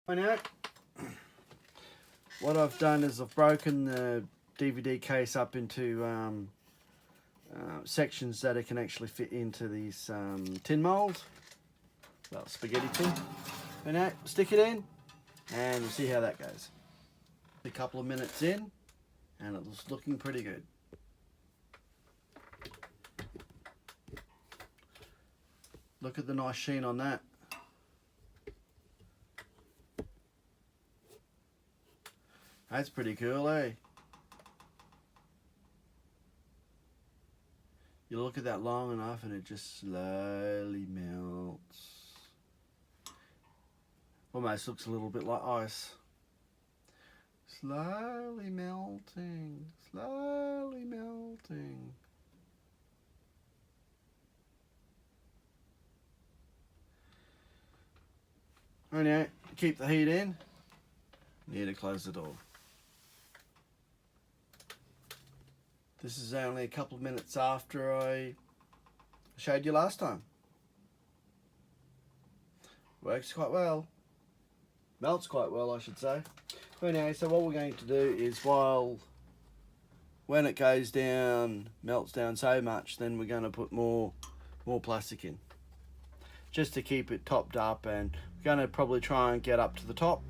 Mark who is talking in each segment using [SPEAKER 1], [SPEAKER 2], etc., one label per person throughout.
[SPEAKER 1] I know. What I've done is I've broken the DVD case up into sections that it can actually fit into these tin mould. Well, spaghetti tin. And now stick it in and we'll see how that goes. A couple of minutes in and it was looking pretty good. Look at the nice sheen on that. That's pretty cool, eh? You look at that long enough and it just slowly melts. Almost looks a little bit like ice. Slowly melting, slowly melting. Anyway, keep the heat in. Need to close the door. This is only a couple of minutes after I showed you last time. Works quite well. Melts quite well, I should say. Anyway, so what we're going to do is when it goes down, melts down so much, then we're going to put more plastic in. Just to keep it topped up, and we're going to probably try and get up to the top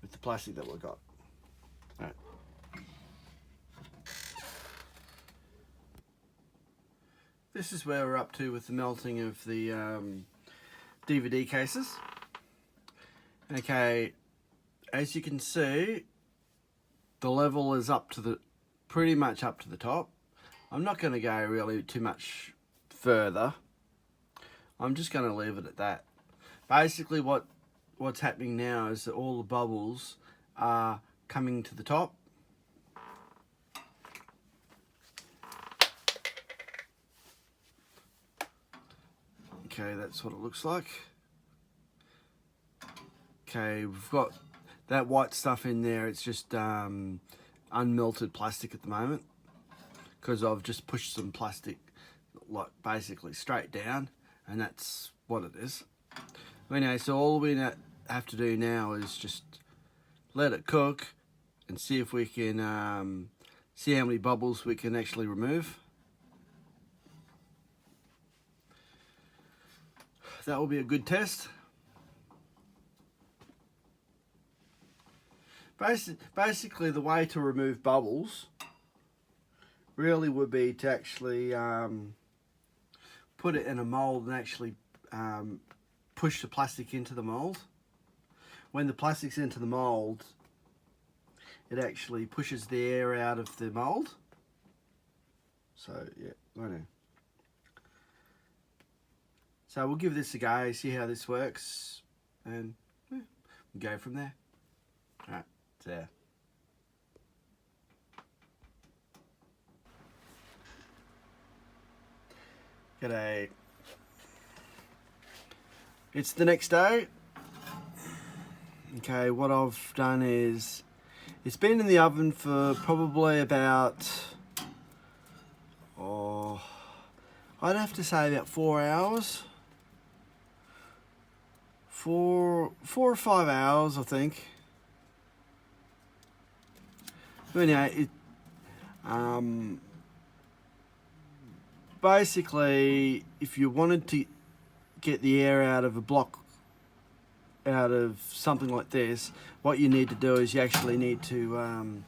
[SPEAKER 1] with the plastic that we've got. Right. This is where we're up to with the melting of the DVD cases. Okay, as you can see, the level is pretty much up to the top. I'm not going to go really too much further. I'm just going to leave it at that. Basically what's happening now is that all the bubbles are coming to the top. Okay, that's what it looks like. Okay, we've got that white stuff in there. It's just unmelted plastic at the moment because I've just pushed some plastic like basically straight down, and that's what it is. Anyway, so all we have to do now is just let it cook and see if we can see how many bubbles we can actually remove. That will be a good test. Basically, the way to remove bubbles really would be to actually put it in a mould and actually push the plastic into the mould. When the plastic's into the mould, it actually pushes the air out of the mould. So yeah, I know. So we'll give this a go, see how this works, and yeah, we'll go from there. Alright, there. G'day. It's the next day. Okay, what I've done is, it's been in the oven for probably about, I'd have to say about 4 hours. 4 or 5 hours, I think. But anyway, basically, if you wanted to get the air out of a block, out of something like this, what you need to do is you actually need to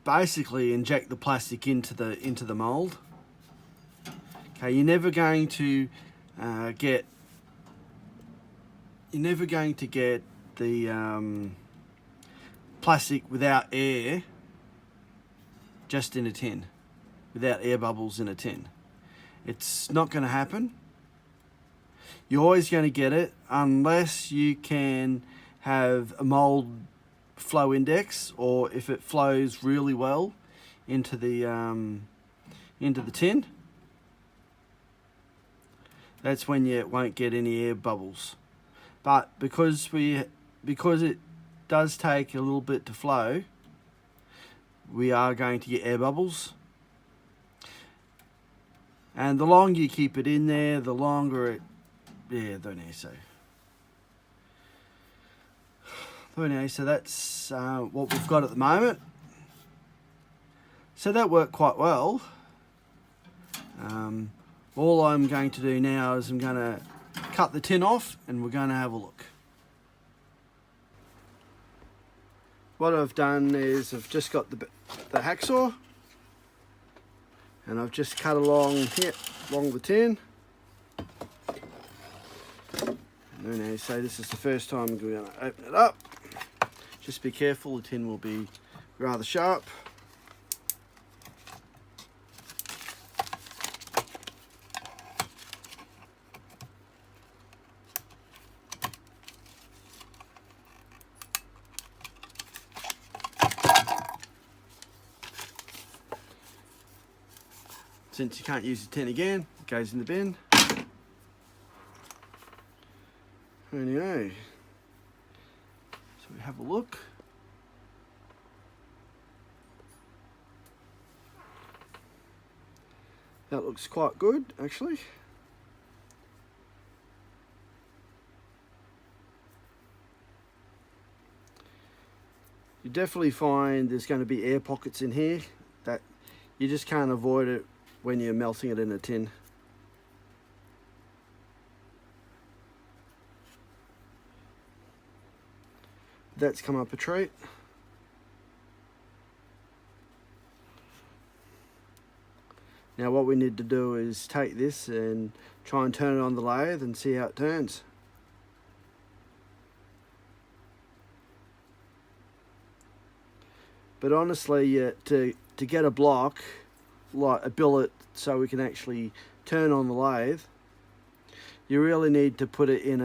[SPEAKER 1] basically inject the plastic into the mold. Okay, you're never going to get the plastic without air just in a tin, without air bubbles in a tin. It's not going to happen. You're always going to get it unless you can have a mold flow index, or if it flows really well into the tin. That's when you won't get any air bubbles. But because it does take a little bit to flow, we are going to get air bubbles. And the longer you keep it in there, the longer it, yeah, don't you say. Anyway, so that's what we've got at the moment. So that worked quite well. All I'm going to do now is I'm going to cut the tin off and we're going to have a look. What I've done is I've just got the hacksaw and I've just cut along here, along the tin. And so this is the first time we're going to open it up. Just be careful, the tin will be rather sharp. Since you can't use the tin again, it goes in the bin. Anyway, so we have a look. That looks quite good, actually. You definitely find there's going to be air pockets in here that you just can't avoid it when you're melting it in a tin. That's come up a treat. Now what we need to do is take this and try and turn it on the lathe and see how it turns. But honestly, to get a block, like a billet, so we can actually turn on the lathe, you really need to put it in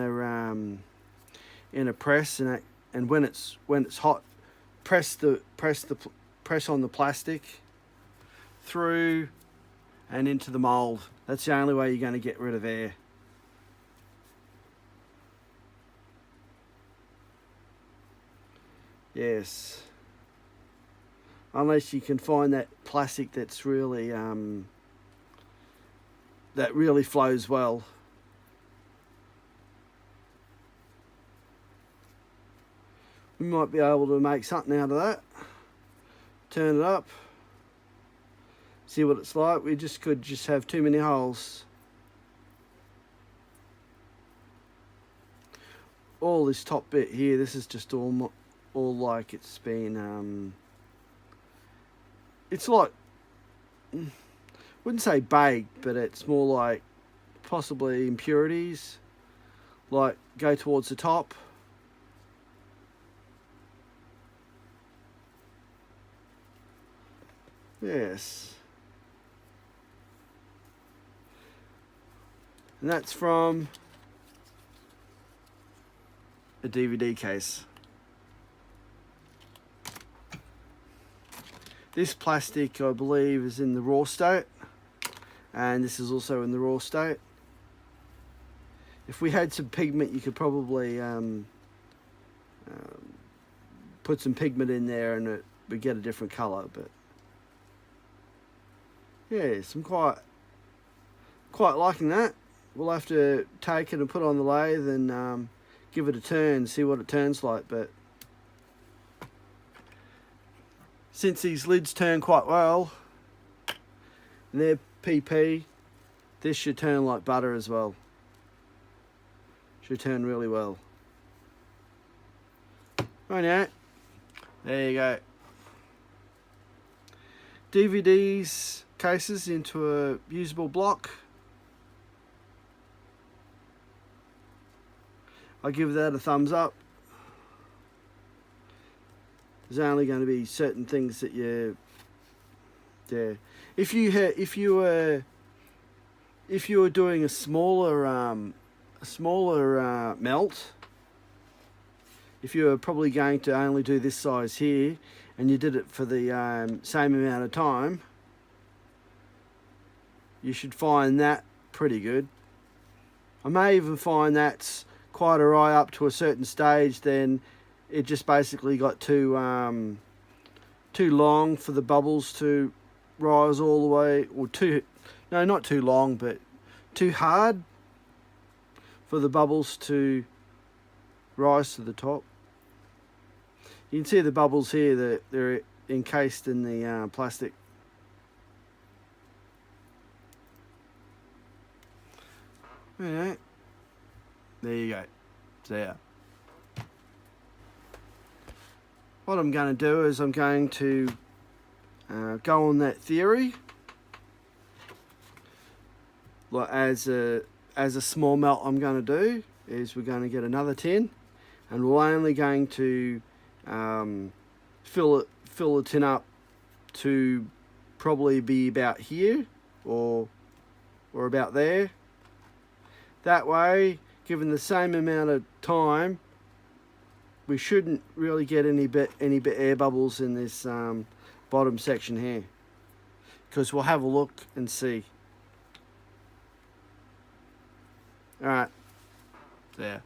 [SPEAKER 1] a press, and when it's hot, press on the plastic through and into the mould. That's the only way you're going to get rid of air. Yes. Unless you can find that plastic that's really that really flows well. We might be able to make something out of that. Turn it up. See what it's like. We could just have too many holes. All this top bit here, this is just all like it's been it's like, wouldn't say baked, but it's more like possibly impurities, like go towards the top. Yes. And that's from a DVD case. This plastic, I believe, is in the raw state, and this is also in the raw state. If we had some pigment, you could probably put some pigment in there and it would get a different colour, but yes, I'm quite liking that. We'll have to take it and put it on the lathe and give it a turn, see what it turns like, but since these lids turn quite well, and they're PP, this should turn like butter as well. Should turn really well. Right now, there you go. DVDs cases into a usable block. I give that a thumbs up. There's only going to be certain things that if you were doing a smaller melt, if you were probably going to only do this size here, and you did it for the same amount of time, you should find that pretty good. I may even find that's quite alright up to a certain stage. Then it just basically got too long for the bubbles to rise all the way, or too No, not too long, but too hard for the bubbles to rise to the top. You can see the bubbles here, that they're encased in the plastic. Alright, there you go. There. What I'm going to do is I'm going to go on that theory, like as a small melt. I'm going to do is we're going to get another tin, and we're only going to fill the tin up to probably be about here or about there. That way, given the same amount of time, we shouldn't really get any air bubbles in this bottom section here, because we'll have a look and see. All right, there.